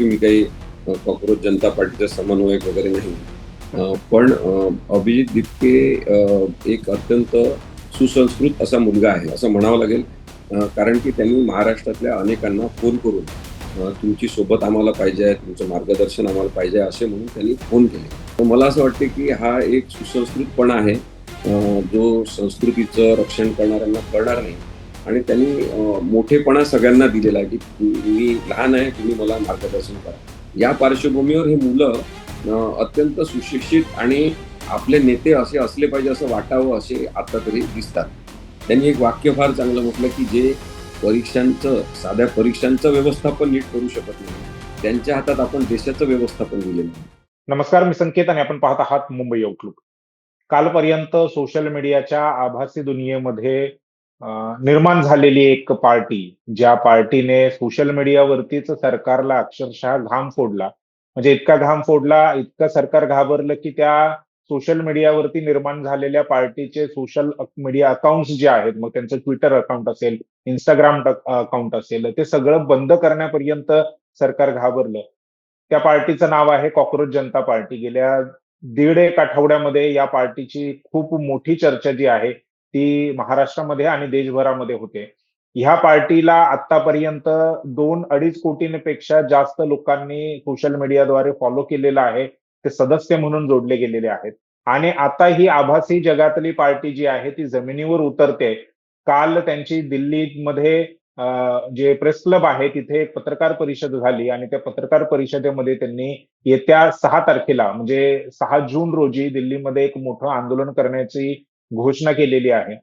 की मी काही कॉकरोच जनता पार्टीचा समन्वयक वगैरे नाही. पण अभिजित दिपके एक अत्यंत सुसंस्कृत असा मुलगा आहे, असं म्हणावं लागेल. कारण की त्यांनी महाराष्ट्रातल्या अनेकांना फोन करून तुमची सोबत आम्हाला पाहिजे आहे, तुमचं मार्गदर्शन आम्हाला पाहिजे आहे, असे म्हणून त्यांनी फोन केले. तर मला असं वाटते की हा एक सुसंस्कृतपणा आहे, जो संस्कृतीचं रक्षण करणाऱ्यांना कळणार नाही. आणि त्यांनी मोठेपणा सगळ्यांना दिलेला आहे, की मी लहान आहे, तुम्ही मला मार्गदर्शन करा. या पार्श्वभूमीवर ही मुलं अत्यंत सुशिक्षित आणि आपले नेते असे असले पाहिजे असं वाटावं असे आता तरी दिसतात. त्यांनी एक वाक्य फार चांगलं म्हटलं, की जे साध्या परीक्षांचं व्यवस्थापन नीट करू शकत नाही, त्यांच्या हातात आपण देशाचं व्यवस्थापन दिलेलं आहे. नमस्कार, मी संकेत आणि आपण पाहत आहात मुंबई आउटलुक. कालपर्यंत सोशल मीडियाच्या आभासी दुनियेमध्ये अ, निर्माण झालेली एक पार्टी, ज्या पार्टीने सोशल मीडियावरतीच सरकारला अक्षरशः घाम फोडला. म्हणजे इतका घाम फोडला, इतकं सरकार घाबरलं, की त्या सोशल मीडियावरती निर्माण झालेल्या पार्टीचे सोशल मीडिया अकाउंट्स जे आहेत, मग त्यांचं Twitter अकाउंट असेल, Instagram अकाउंट असेल, ते सगळं बंद करण्यापर्यंत सरकार घाबरलं. त्या पार्टीचं नाव आहे कॉकरोच जनता पार्टी. गेल्या दीड एक आठवड्यामध्ये या पार्टीची खूप मोठी चर्चा जी आहे, ती महाराष्ट्रामध्ये आणि देशभरामध्ये होते. ह्या पार्टीला आत्तापर्यंत 2-2.5 कोटींपेक्षा जास्त लोकांनी सोशल मीडियाद्वारे फॉलो केलेलं आहे. ते सदस्य म्हणून जोडले गेलेले आहेत. आणि आता ही आभासी जगातली पार्टी जी आहे, ती जमिनीवर उतरते. काल त्यांची दिल्लीमध्ये जे प्रेस क्लब आहे, तिथे एक पत्रकार परिषद झाली आणि त्या पत्रकार परिषदेमध्ये त्यांनी येत्या 6 तारखेला म्हणजे 6 जून रोजी दिल्लीमध्ये एक मोठं आंदोलन करण्याची घोषणा केलेली आहे.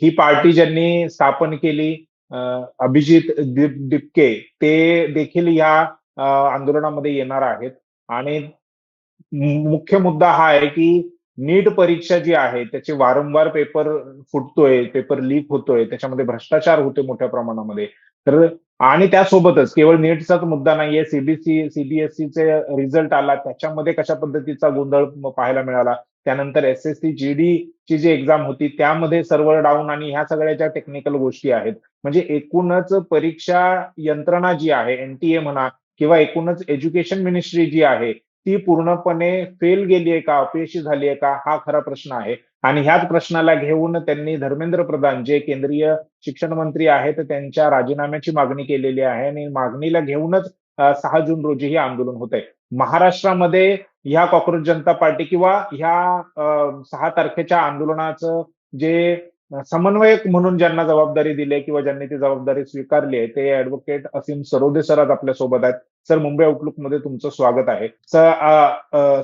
ही पार्टी ज्यांनी स्थापन केली अ, अभिजित दिपके ते देखील या आंदोलनामध्ये येणार आहेत आणि मुख्य मुद्दा हा आहे, की नीट परीक्षा जी आहे, त्याचे वारंवार पेपर फुटतोय, पेपर लीक होतोय, त्याच्यामध्ये भ्रष्टाचार होतोय मोठ्या प्रमाणामध्ये. तर आणि त्यासोबतच केवळ नीटचाच मुद्दा नाहीये, सीबीएसईचे रिझल्ट आला, त्याच्यामध्ये कशा पद्धतीचा गोंधळ पाहायला मिळाला. त्यानंतर एसएससी, जीडीची जी एक्झाम होती, त्यामध्ये सर्व्हर डाऊन आणि ह्या सगळ्या ज्या टेक्निकल गोष्टी आहेत. म्हणजे एकूणच परीक्षा यंत्रणा जी आहे, एनटीए म्हणा किंवा एकूणच एज्युकेशन मिनिस्ट्री जी आहे, ती पूर्णपणे फेल गेली आहे का, अपयशी झाली आहे का, हा खरा प्रश्न आहे. आणि ह्याच प्रश्नाला घेऊन त्यांनी धर्मेंद्र प्रधान जे केंद्रीय शिक्षण मंत्री आहेत, त्यांच्या राजीनाम्याची मागणी केलेली आहे आणि मागणीला घेऊनच 6 जून रोजी हे आंदोलन होत आहे. महाराष्ट्रामध्ये ह्या कॉकरोच जनता पार्टी किंवा ह्या 6 तारखेच्या आंदोलनाचं जे समन्वयक म्हणून ज्यांना जबाबदारी दिली आहे किंवा ज्यांनी ती जबाबदारी स्वीकारली आहे, ते ॲडव्होकेट असीम सरोदे सर आज आपल्यासोबत आहेत. सर, मुंबई आउटलुकमध्ये तुमचं स्वागत आहे.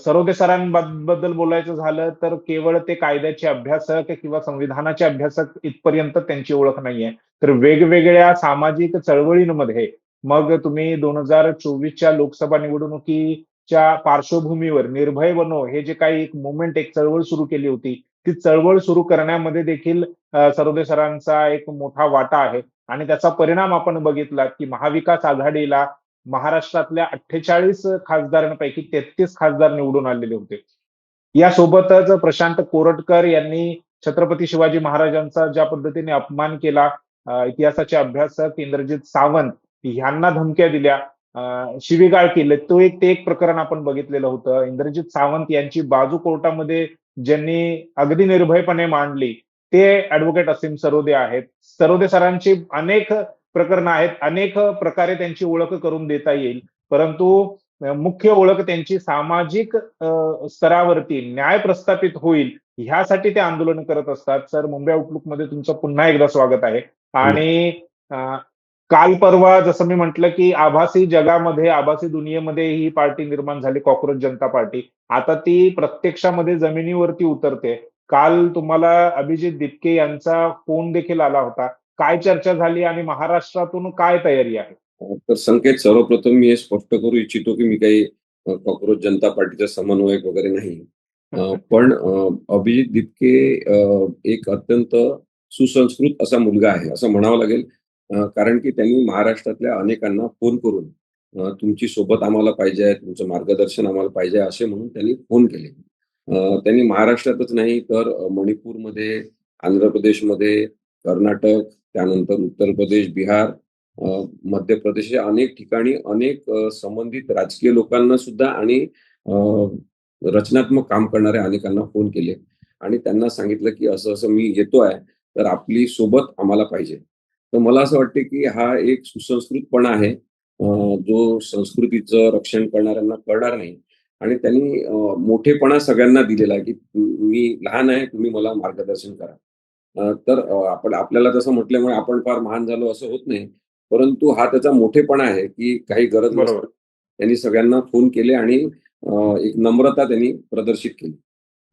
सरोदे सरांबद्दल बोलायचं झालं तर केवळ ते कायद्याचे अभ्यासक किंवा संविधानाचे अभ्यासक इथपर्यंत त्यांची ओळख नाहीये. तर वेगवेगळ्या सामाजिक चळवळींमध्ये मग तुम्ही 2024च्या लोकसभा निवडणुकीच्या पार्श्वभूमीवर निर्भय बनो हे जे काही एक मूव्हमेंट, एक चळवळ सुरू केली होती, ती चळवळ सुरू करण्यामध्ये देखील सरोदे सरांचा एक मोठा वाटा आहे आणि त्याचा परिणाम आपण बघितला की महाविकास आघाडीला महाराष्ट्रातल्या 48 खासदारांपैकी 33 खासदार निवडून आलेले होते. यासोबतच प्रशांत कोरटकर यांनी छत्रपती शिवाजी महाराजांचा ज्या पद्धतीने अपमान केला, इतिहासाचे अभ्यासक इंद्रजित सावंत ह्यांना धमक्या दिल्या, शिवीगाळ केले. ते एक प्रकरण आपण बघितलेलं होतं. इंद्रजित सावंत यांची बाजू कोर्टामध्ये ज्यांनी अगदी निर्भयपणे मांडली, ते ॲडव्होकेट असीम सरोदे आहेत. सरोदे सरांची अनेक प्रकरणं आहेत. अनेक प्रकारे त्यांची ओळख करून देता येईल. परंतु मुख्य ओळख त्यांची सामाजिक स्तरावरती न्याय प्रस्थापित होईल, ह्यासाठी ते आंदोलन करत असतात. सर, मुंबई आउटलुकमध्ये तुमचं पुन्हा एकदा स्वागत आहे. आणि अ, काल परवा जसं मी म्हटलं, की आभासी जगामध्ये, आभासी दुनियेमध्ये ही पार्टी निर्माण झाली, कॉकरोच जनता पार्टी. आता ती प्रत्यक्षामध्ये जमिनीवरती उतरते. काल तुम्हाला अभिजित दिपके यांचा फोन देखील आला होता. काय चर्चा झाली आणि महाराष्ट्रातून काय तयारी आहे? तर संकेत, सर्वप्रथम मी हे स्पष्ट करू इच्छितो, की मी काही कॉकरोच जनता पार्टीचा समन्वयक वगैरे नाही. पण अभिजित दिपके एक अत्यंत सुसंस्कृत असा मुलगा आहे, असं म्हणावं लागेल. कारण की त्यांनी महाराष्ट्रातल्या अनेकांना फोन करून तुमची सोबत आम्हाला पाहिजे आहे, तुमचं मार्गदर्शन आम्हाला पाहिजे आहे, असे म्हणून त्यांनी फोन केले. त्यांनी महाराष्ट्रातच नाही तर मणिपूरमध्ये, आंध्र प्रदेशमध्ये, कर्नाटक, त्यानंतर उत्तर प्रदेश, बिहार मध्य प्रदेशच्या अनेक ठिकाणी अनेक संबंधित राजकीय लोकांना सुद्धा आणि रचनात्मक काम करणाऱ्या अनेकांना फोन केले आणि त्यांना सांगितलं, की असं-असं मी येतो आहे, तर आपली सोबत आम्हाला पाहिजे. तर मला असं वाटतं, की हा एक सुसंस्कृतपणा आहे, जो संस्कृतीचं रक्षण करणाऱ्यांना कळणार नाही आणि त्यांनी मोठेपणा सगळ्यांना दिलेला आहे, की मी लहान आहे, तुम्ही मला मार्गदर्शन करा. तर आपल्याला तसं म्हटल्यामुळे आपण फार महान झालो असं होत नाही. परंतु हा त्याचा मोठेपणा आहे, की काही गरज बरोबर, नसताना त्यांनी सगळ्यांना फोन केले आणि एक नम्रता त्यांनी प्रदर्शित केली.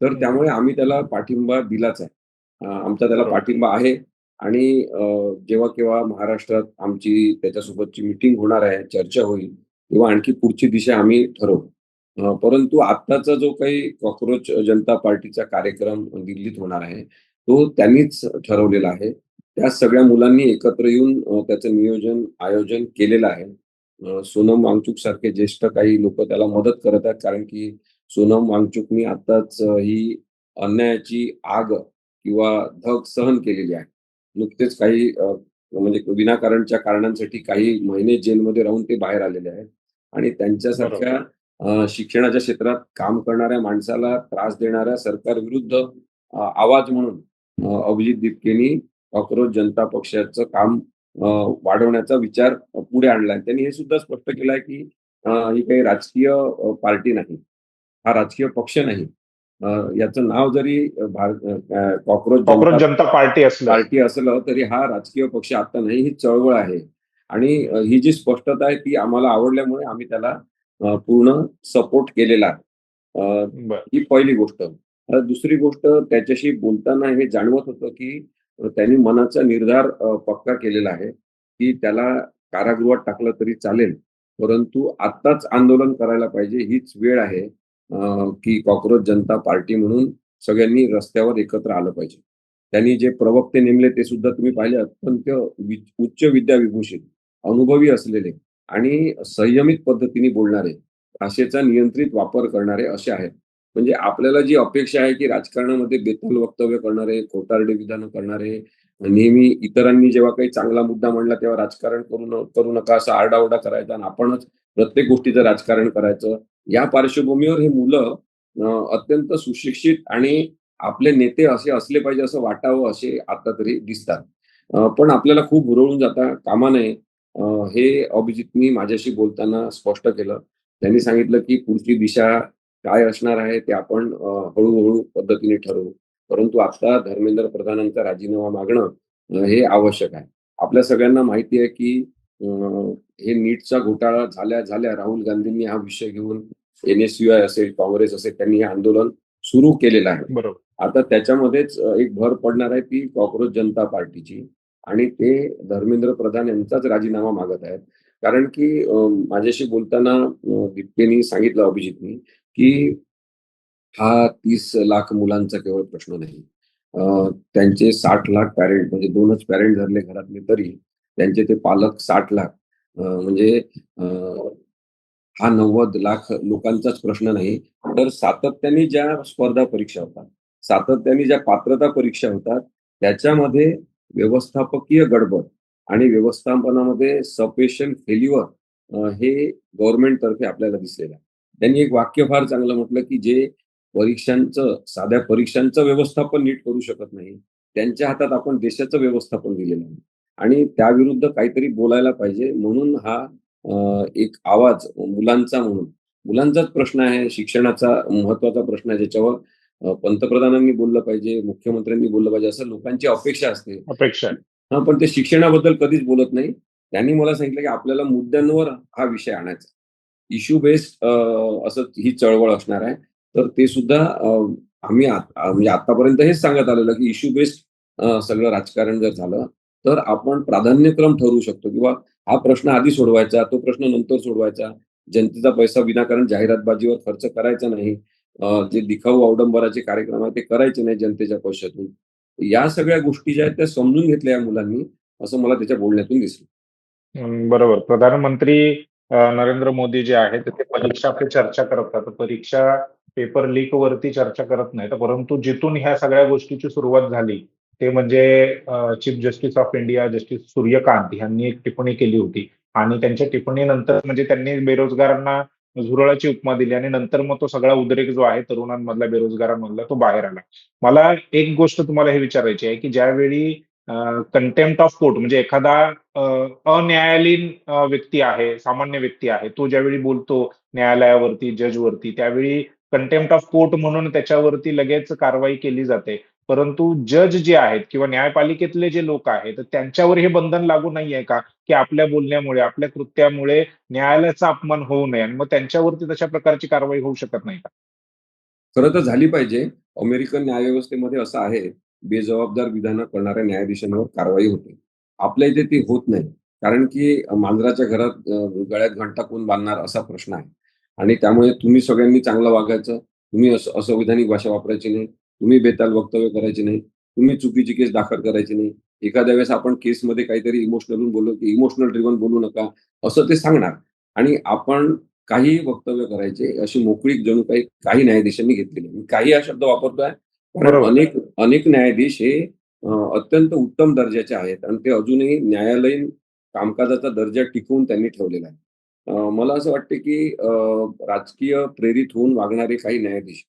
तर त्यामुळे आम्ही त्याला पाठिंबा दिलाच आहे. आमचा त्याला बरोबर, पाठिंबा आहे आणि जेव्हा-केव्हा महाराष्ट्रात आमची त्याच्यासोबतची मीटिंग होणार आहे, चर्चा होईल, तेव्हा आणखी पुढची दिशा आम्ही ठरवू. परंतु आत्ताचा जो काही कॉकरोच जनता पार्टीचा कार्यक्रम दिल्लीत होणार आहे, तो त्यांनीच ठरवलेला आहे. त्या सगळ्या मुलांनी एकत्र येऊन त्याचं नियोजन, आयोजन केलेलं आहे. सोनम वांगचुक सारखे ज्येष्ठ काही लोकं त्याला मदत करत आहेत. कारण की सोनम वांगचुकनी आत्ताच ही अन्यायाची आग किंवा धग सहन केलेली आहे. नुकतेच काही म्हणजे विनाकारणच्या कारणांसाठी काही महिने जेलमध्ये राहून ते बाहेर आलेले आहेत आणि बरोबर. त्यांच्यासारख्या शिक्षणाच्या क्षेत्रात काम करणाऱ्या माणसाला त्रास देणाऱ्या सरकारविरुद्ध आवाज म्हणून अभिजित दीपकेनी कॉकरोच जनता पक्षाचं काम वाढवण्याचा विचार पुढे आणलाय. त्यांनी हे सुद्धा स्पष्ट केलंय, की ही काही राजकीय पार्टी नाही. हा राजकीय पक्ष नाही. याचं नाव जरी कॉकरोच जनता कॉकरोच जनता पार्टी असलं. पार्टी असलं तरी हा राजकीय पक्ष आता नाही, ही चळवळ आहे. आणि ही जी स्पष्टता आहे ती आम्हाला आवडल्यामुळे आम्ही त्याला पूर्ण सपोर्ट केलेला आहे. बरं. ही पहिली गोष्ट. दुसरी गोष्ट त्याच्याशी बोलताना हे जाणवत होतं, की त्यांनी मनाचा निर्धार पक्का केलेला आहे, की त्याला कारागृहात टाकलं तरी चालेल, परंतु आत्ताच आंदोलन करायला पाहिजे. हीच वेळ आहे, की कॉकरोच जनता पार्टी म्हणून सगळ्यांनी रस्त्यावर एकत्र आलं पाहिजे. त्यांनी जे प्रवक्ते नेमले ते सुद्धा तुम्ही पाहिले अत्यंत उच्च विद्याविभूषित, अनुभवी असलेले आणि संयमित पद्धतीने बोलणारे, भाषेचा नियंत्रित वापर करणारे असे आहेत. म्हणजे आपल्याला जी अपेक्षा आहे, की राजकारणामध्ये बेताल वक्तव्य करणारे, खोटारडी विधानं करणारे, नेहमी इतरांनी जेव्हा काही चांगला मुद्दा मांडला तेव्हा राजकारण करू नका असा आरडाओरडा करायचा आणि आपणच प्रत्येक गोष्टीचं राजकारण करायचं. या पार्श्वभूमीवर ही मुलं अत्यंत सुशिक्षित आणि आपले नेते असे असले पाहिजे असं वाटावं असे आता तरी दिसतात. पण आपल्याला खूप हुरळून जाता कामा नये. हे अभिजितनी माझ्याशी बोलताना स्पष्ट केलं. त्यांनी सांगितलं, की पुढची दिशा काय असणार आहे ते आपण हळू पद्धतीने ठरवू. परंतु आता धर्मेंद्र प्रधानांचा राजीनामा मागणं हे आवश्यक आहे. आपल्या सगळ्यांना माहिती आहे, की अ, हे नीटचा घोटाळा झाल्या राहुल गांधींनी हा विषय घेऊन एन-एस-यू-आय असेल, काँग्रेस असेल त्यांनी हे आंदोलन सुरू केलेलं आहे. बरोबर. आता त्याच्यामध्येच एक भर पडणार आहे ती कॉकरोच जनता पार्टीची आणि ते धर्मेंद्र प्रधान यांचाच राजीनामा मागत आहेत. कारण की माझ्याशी बोलताना दीप्तेनी सांगितलं अभिजितनी, की हा 30 लाख मुलांचा केवळ प्रश्न नाही. त्यांचे 60 लाख पॅरेंट म्हणजे 2च पॅरेंट धरले घरातले तरी त्यांचे ते पालक 60 लाख म्हणजे अ, हा 90 लाख लोकांचाच प्रश्न नाही. तर सातत्याने ज्या स्पर्धा परीक्षा होतात, सातत्याने ज्या पात्रता परीक्षा होतात, त्याच्यामध्ये व्यवस्थापकीय गडबड आणि व्यवस्थापनामध्ये सफिशियंट फेल्युअर हे गव्हर्नमेंटतर्फे आपल्याला दिसलेलं आहे. त्यांनी एक वाक्य फार चांगलं म्हटलं, की जे साध्या परीक्षांचं व्यवस्थापन नीट करू शकत नाही, त्यांच्या हातात आपण देशाचं व्यवस्थापन दिलेलं आहे आणि त्याविरुद्ध काहीतरी बोलायला पाहिजे. म्हणून हा एक आवाज मुलांचा म्हणून, मुलांचाच प्रश्न आहे, शिक्षणाचा महत्त्वाचा प्रश्न आहे, ज्याच्यावर पंतप्रधानांनी बोललं पाहिजे, मुख्यमंत्र्यांनी बोललं पाहिजे, असं लोकांची अपेक्षा असते. अपेक्षा आहे. हां, पण ते शिक्षणाबद्दल कधीच बोलत नाही. त्यांनी मला सांगितलं, की आपल्याला मुद्द्यांवर हा विषय आणायचा. इश्यू बेस्ड असं ही चळवळ असणार आहे. तर ते सुद्धा आम्ही म्हणजे आत्तापर्यंत हेच सांगत आलेलो, की इश्यू बेस्ड सगळं राजकारण जर झालं, तर आपण प्राधान्यक्रम ठरवू शकतो किंवा हा प्रश्न आधी सोडवायचा, तो प्रश्न नंतर सोडवायचा. जनतेचा पैसा विनाकारण जाहिरातबाजीवर खर्च करायचा नाही. जे दिखाऊ अवडंबराचे कार्यक्रम आहेत, ते करायचे नाही जनतेच्या पैशातून. या सगळ्या गोष्टी ज्या आहेत, त्या समजून घेतल्या या मुलांनी, असं मला त्याच्या बोलण्यातून दिसलं. बरोबर. प्रधानमंत्री नरेंद्र मोदी जे आहेत, ते परीक्षा पे चर्चा करतात. परीक्षा पेपर लीक वरती चर्चा करत नाहीत. परंतु जिथून ह्या सगळ्या गोष्टीची सुरुवात झाली, ते म्हणजे chief justice of India justice Suryakant यांनी एक टिप्पणी केली होती आणि त्यांच्या टिप्पणीनंतर म्हणजे त्यांनी बेरोजगारांना झुरळाची उपमा दिली आणि नंतर मग तो सगळा उद्रेक जो आहे तरुणांमधला बेरोजगारांमधला तो बाहेर आला. मला एक गोष्ट तुम्हाला हे विचारायची आहे की ज्यावेळी कंटेम्प्ट ऑफ कोर्ट म्हणजे एखादा अ, अन्यायालयीन व्यक्ती आहे, सामान्य व्यक्ती आहे, तो ज्यावेळी बोलतो न्यायालयावरती, जजवरती, त्यावेळी कंटेम्प्ट ऑफ कोर्ट म्हणून त्याच्यावरती लगेच कारवाई केली जाते. परंतु जज जे आहेत किंवा न्यायपालिकेतले जे लोक आहेत, तर त्यांच्यावर हे बंधन लागू नाहीये का? की आपल्या बोलण्यामुळे, आपल्या कृत्यामुळे न्यायालयाचा अपमान होऊ नये आणि मग त्यांच्यावरती तशा प्रकारची कारवाई होऊ शकत नाही का? खरं तर झाली पाहिजे. अमेरिकन न्यायव्यवस्थेमध्ये असं आहे, बेजबाबदार विधानं करणाऱ्या न्यायाधीशांवर कारवाई होते. आपल्या इथे ती होत नाही. कारण की मांजराच्या घरात गळ्यात घंटा कोण बांधणार असा प्रश्न आहे. आणि त्यामुळे तुम्ही सगळ्यांनी चांगलं वागायचं. तुम्ही असंविधानिक भाषा वापरायची नाही. तुम्ही बेताल वक्तव्य करायची नाही. तुम्ही चुकीची केस दाखल करायची नाही. एखाद्या वेळेस आपण केसमध्ये काहीतरी इमोशनल होऊन बोललो, की इमोशनल ड्रिव्हन बोलू नका, असं ते सांगणार. आणि आपण काहीही वक्तव्य करायचे अशी मोकळीक जणू काही न्यायाधीशांनी घेतलेली आहे. मी काही हा शब्द वापरतोय कारण बरोबर. अनेक अनेक न्यायाधीश हे अत्यंत उत्तम दर्जाचे आहेत आणि ते अजूनही न्यायालयीन कामकाजाचा दर्जा टिकवून त्यांनी ठेवलेला आहे. मला असं वाटतं की राजकीय प्रेरित होऊन वागणारे काही न्यायाधीश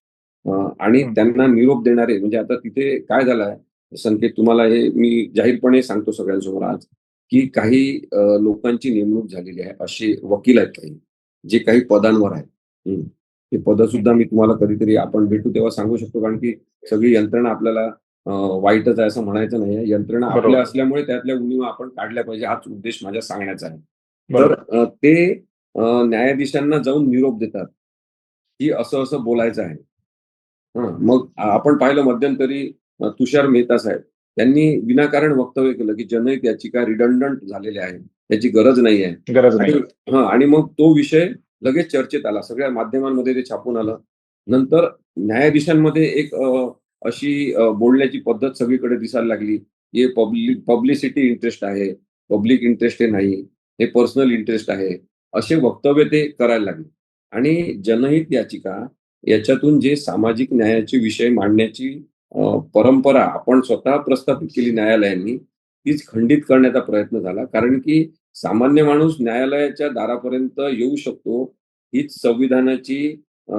आणि हं. त्यांना निरोप देणारे म्हणजे आता तिथे काय झालं आहे, संकेत तुम्हाला हे मी जाहीरपणे सांगतो सगळ्यांसमोर आज, की काही लोकांची नेमणूक झालेली आहे. असे वकील आहेत काही. जे काही पदांवर आहेत. हं. ते पदं हं. सुद्धा मी तुम्हाला कधीतरी आपण भेटू तेव्हा सांगू शकतो. कारण की सगळी यंत्रणा आपल्याला वाईटच आहे असं म्हणायचं नाहीये. यंत्रणा आपल्या बरोबर, असल्यामुळे त्यातल्या उणिवा आपण काढल्या पाहिजे हाच उद्देश माझा सांगण्याचा आहे. तर बरोबर. ते न्यायाधीशांना जाऊन निरोप देतात, की असं-असं बोलायचं आहे. हं, मग आपण पाहिलं मध्यंतरी तुषार मेहता साहेब, त्यांनी विनाकारण वक्तव्य केलं, की जनहित याचिका रिडंडंट झालेल्या आहेत. त्याची गरज नाही आहे. गरज आणि नाही. आणि मग तो विषय लगेच चर्चेत आला. सगळ्या माध्यमांमध्ये ते छापून आलं. नंतर न्यायाधीशांमध्ये एक अशी बोलण्याची पद्धत सगळीकडे दिसायला लागली. हे पब्लिसिटी इंटरेस्ट आहे. पब्लिक इंटरेस्ट हे नाही. हे पर्सनल इंटरेस्ट आहे. असे वक्तव्य ते करायला लागले. आणि जनहित याचिका याच्यातून जे सामाजिक न्यायाचे विषय मांडण्याची परंपरा आपण स्वतः प्रस्थापित केली न्यायालयांनी, तीच खंडित करण्याचा प्रयत्न झाला. कारण की सामान्य माणूस न्यायालयाच्या दारापर्यंत येऊ शकतो, हीच संविधानाची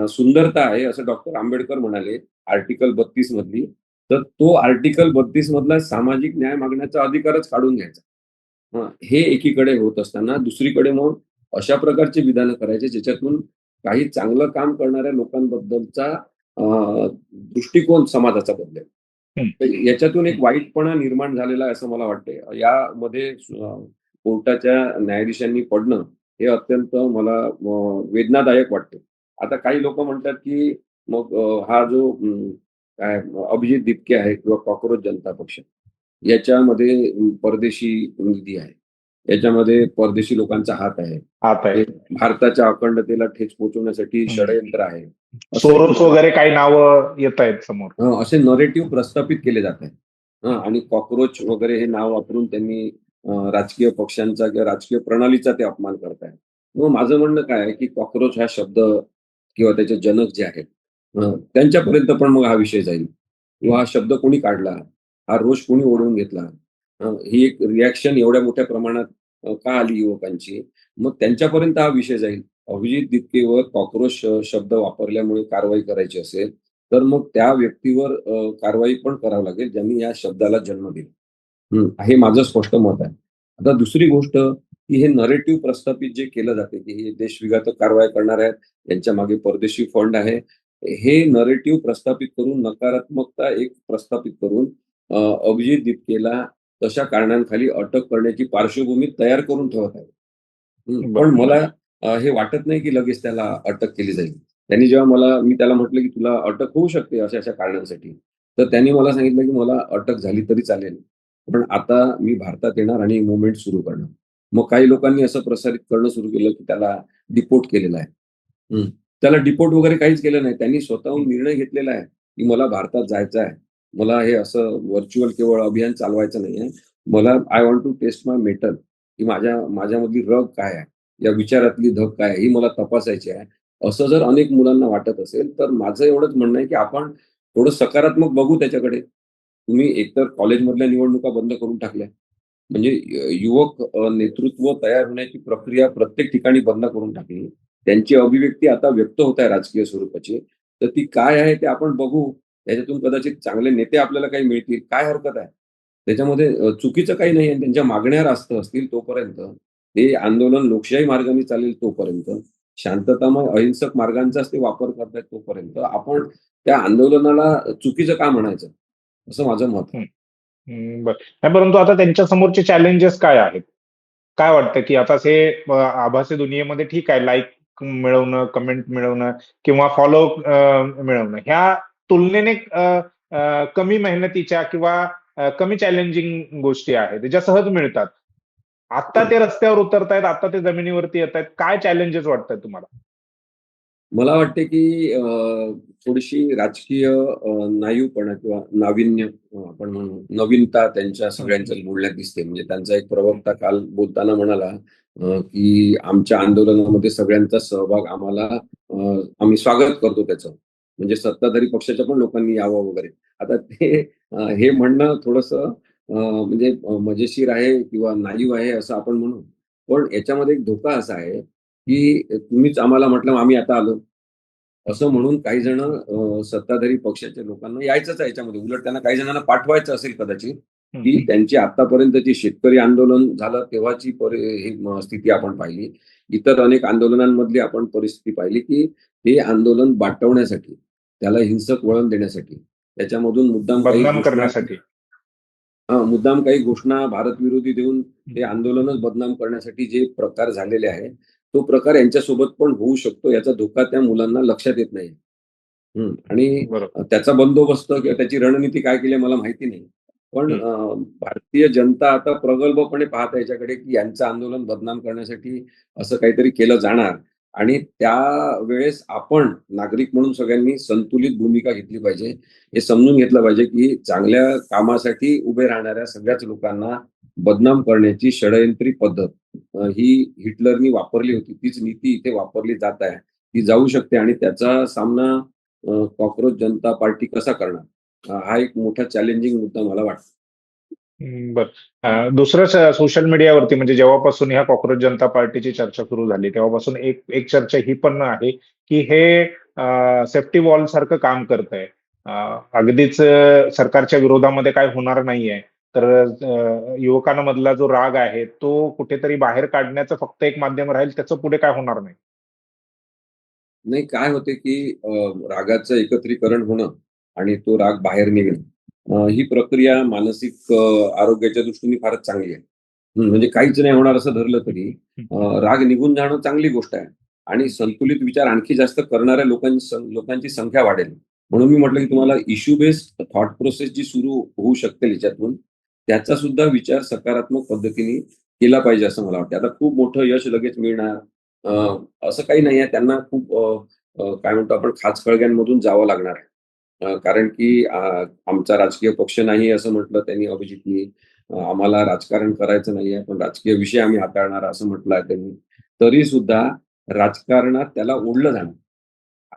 सुंदरता आहे, असं डॉक्टर आंबेडकर म्हणाले आर्टिकल 32 मधली. तर तो आर्टिकल 32 मधला सामाजिक न्याय मागण्याचा अधिकारच काढून घ्यायचा. हे एकीकडे होत असताना दुसरीकडे मग अशा प्रकारची विधानं करायची ज्याच्यातून काही चांगलं काम करणाऱ्या लोकांबद्दलचा दृष्टिकोन समाजाचा बदलेल. हं, तर याच्यातून एक हं. वाईटपणा निर्माण झालेला आहे असं मला वाटतंय. यामध्ये कोर्टाच्या न्यायाधीशांनी पडणं हे अत्यंत मला वेदनादायक वाटतं. आता काही लोकं म्हणतात, की मग हा जो काय अभिजित दिपके आहे किंवा कॉकरोच जनता पक्ष याच्यामध्ये परदेशी निधी आहे. याच्यामध्ये परदेशी लोकांचा हात आहे. हात आहे. हे भारताच्या अखंडतेला ठेच पोहोचवण्यासाठी हं. षडयंत्र आहे. असं एक सोरोस वगैरे काही नावं येतायत समोर. असे नरेटिव्ह प्रस्थापित केले जात आहेत. आणि कॉकरोच वगैरे हे नाव वापरून त्यांनी राजकीय पक्षांचा किंवा राजकीय प्रणालीचा ते अपमान करतायत. मग माझं म्हणणं काय आहे, की कॉकरोच हा शब्द किंवा त्याचे जनक जे आहेत त्यांच्यापर्यंत पण मग हा विषय जाईल किंवा हं. हा शब्द कोणी काढला, हा रोष कोणी ओढवून घेतला. ही एक रिएक्शन एवढ्या मोठ्या प्रमाणात का आली युवकांची? मग त्यांच्यापर्यंत हा विषय जाईल. अभिजित दिपकेवर कॉकरोच शब्द वापरल्यामुळे कारवाई करायची असेल, तर मग त्या व्यक्तीवर कारवाई पण करावी लागेल, ज्यांनी या शब्दाला जन्म दिला. हे माझं स्पष्ट मत आहे. आता दुसरी गोष्ट, की हे नरेटिव्ह प्रस्थापित जे केलं जाते, की हे देशविघातक कारवाया करणार आहेत, यांच्या मागे परदेशी फंड आहे. हे नरेटिव्ह प्रस्थापित करून, नकारात्मकता एक प्रस्थापित करून अभिजित दिपकेला तशा कारणांखाली अटक करण्याची पार्श्वभूमी तयार करून ठेवत आहे. पण बरं. मला हे वाटत नाही, की लगेच त्याला अटक केली जाईल. त्यांनी जेव्हा मी त्याला म्हटलं, की "तुला अटक होऊ शकते अशा-अशा कारणांसाठी." तर त्यांनी मला सांगितलं, की "मला अटक झाली तरी चालेल. पण आता मी भारतात येणार आणि मूव्हमेंट सुरू करणार." मग काही लोकांनी असं प्रसारित करणं सुरू केलं, की त्याला डिपोर्ट केलेलं आहे. हं. त्याला डिपोर्ट वगैरे काहीच केलं नाही. त्यांनी स्वतःहून हं. निर्णय घेतलेला आहे, की मला भारतात जायचं आहे. मला हे असं व्हर्चुअल केवळ अभियान चालवायचं नाहीये. मला I want to test my mettle, की माझ्यामधली रग काय आहे? या विचारातली धग काय आहे? ही मला तपासायची आहे. असं जर अनेक मुलांना वाटत असेल, तर माझं एवढंच म्हणणं आहे, की आपण थोडं सकारात्मक बघू त्याच्याकडे. तुम्ही एकतर कॉलेजमधल्या निवडणुका बंद करून टाकल्या. म्हणजे युवक नेतृत्व तयार होण्याची प्रक्रिया प्रत्येक ठिकाणी बंद करून टाकली. त्यांची अभिव्यक्ती आता व्यक्त होत आहे राजकीय स्वरूपाची. तर ती काय आहे ते आपण बघू. त्याच्यातून कदाचित चांगले नेते आपल्याला काही मिळतील. काय हरकत आहे? त्याच्यामध्ये चुकीचं काही नाही आहे. त्यांच्या मागण्या रास्त असतील तोपर्यंत, हे आंदोलन लोकशाही मार्गाने चालेल तोपर्यंत, शांततामय अहिंसक मार्गांचाच ते वापर करतायत तोपर्यंत, आपण त्या आंदोलनाला चुकीचं का म्हणायचं? असं माझं मत आहे. हं, बरं. नाही, परंतु आता त्यांच्या समोरचे चॅलेंजेस काय आहेत? काय वाटतं, की आता ते आभासी दुनियेमध्ये ठीक आहे, लाइक मिळवणं, कमेंट मिळवणं किंवा फॉलो मिळवणं. ह्या तुलनेने कमी मेहनतीच्या किंवा कमी चॅलेंजिंग गोष्टी आहेत, ज्या सहज मिळतात. आता हं. ते रस्त्यावर उतरतायत, आता ते जमिनीवरती येतायत. काय चॅलेंजेस वाटतायत तुम्हाला? मला वाटते की थोडीशी राजकीय नाईवपणा किंवा नाविन्य आपण म्हणू, नवीनता त्यांच्या हं, हं. सगळ्यांच्याच बोलण्यात दिसते. म्हणजे त्यांचा एक प्रवक्ता काल बोलताना म्हणाला की आमच्या आंदोलनामध्ये सगळ्यांचा सहभाग आम्हाला आम्ही स्वागत करतो त्याचं. म्हणजे सत्ताधारी पक्षाच्या पण लोकांनी यावं वगैरे. आता ते हे म्हणणं थोडंसं म्हणजे मजेशीर आहे किंवा नाईव्ह आहे असं आपण म्हणू. पण याच्यामध्ये एक धोका असा आहे की तुम्हीच आम्हाला म्हटलं, आम्ही आता आलो. असं म्हणून काही जण सत्ताधारी पक्षाच्या लोकांना यायचंच आहे याच्यामध्ये. उलट त्यांना काही जणांना पाठवायचं असेल कदाचित, हं, की हं. त्यांची आत्तापर्यंतची शेतकरी आंदोलन झालं तेव्हाची ही स्थिती आपण पाहिली. इतर अनेक आंदोलनांमधली आपण परिस्थिती पाहिली, की हे आंदोलन बाटवण्यासाठी, त्याला हिंसक वळण देण्यासाठी, त्याच्यामधून मुद्दाम काही बदनाम घोषणा करण्यासाठी. मुद्दाम काही घोषणा भारतविरोधी देऊन हं, ते आंदोलनच बदनाम करण्यासाठी जे प्रकार झालेले आहेत, तो प्रकार यांच्यासोबत पण होऊ शकतो याचा धोका त्या मुलांना लक्षात येत नाही. आणि बरोबर. त्याचा बंदोबस्त किंवा त्याची रणनीती काय केली आहे मला माहिती नाही. पण हं. भारतीय जनता आता प्रगल्भपणे पाहत आहे याच्याकडे, की यांचं आंदोलन बदनाम करण्यासाठी असं काहीतरी केलं जाणार आणि त्यावेळेस आपण नागरिक म्हणून सगळ्यांनी संतुलित भूमिका घेतली पाहिजे. हे समजून घेतलं पाहिजे, की चांगल्या कामासाठी उभे राहणाऱ्या सगळ्याच लोकांना बदनाम करण्याची षडयंत्री पद्धत ही हिटलरनी वापरली होती. तीच नीती इथे वापरली जात आहे. ती जाऊ शकते आणि त्याचा सामना कॉकरोच जनता पार्टी कसा करणार? हा एक मोठा चॅलेंजिंग मुद्दा मला वाटतो. बरं. दुसरं सोशल मीडियावरती म्हणजे जेव्हापासून ह्या कॉकरोच जनता पार्टीची चर्चा सुरू झाली, तेव्हापासून एक एक चर्चा ही पण आहे, की हे सेफ्टी वॉल सारखं काम करतंय. अगदीच सरकारच्या विरोधामध्ये काही होणार नाहीये. तर युवकांमधला जो राग आहे, तो कुठेतरी बाहेर काढण्याचं फक्त एक माध्यम राहील, त्याचं पुढे काय होणार नाही. नाही काय होते, की रागाचं एकत्रीकरण होणं आणि तो राग बाहेर निघणं ही प्रक्रिया मानसिक आरोग्याच्या दृष्टीने फारच चांगली आहे. म्हणजे काहीच नाही होणार असं धरलं हं, तरी हं, हं. राग निघून जाणं चांगली गोष्ट आहे आणि संतुलित विचार आणखी जास्त करणाऱ्या लोकांची संख्या वाढेल. म्हणून मी म्हटलं, की तुम्हाला इश्यू बेस्ड थॉट प्रोसेस जी सुरू होऊ शकते याच्यातून, त्याचा सुद्धा विचार सकारात्मक पद्धतीने केला पाहिजे असं मला वाटतं. आता खूप मोठं यश लगेच मिळणार असं काही नाहीये. त्यांना खूप काय म्हणतो आपण खाचखळग्यांमधून जावं लागणार आहे. कारण की आमचा राजकीय पक्ष नाही असं म्हटलं त्यांनी अभिजितनी. आम्हाला राजकारण करायचं नाहीये, पण राजकीय विषय आम्ही हाताळणार असं म्हटलं आहे त्यांनी. तरीसुद्धा राजकारणात त्याला ओढलं जाणार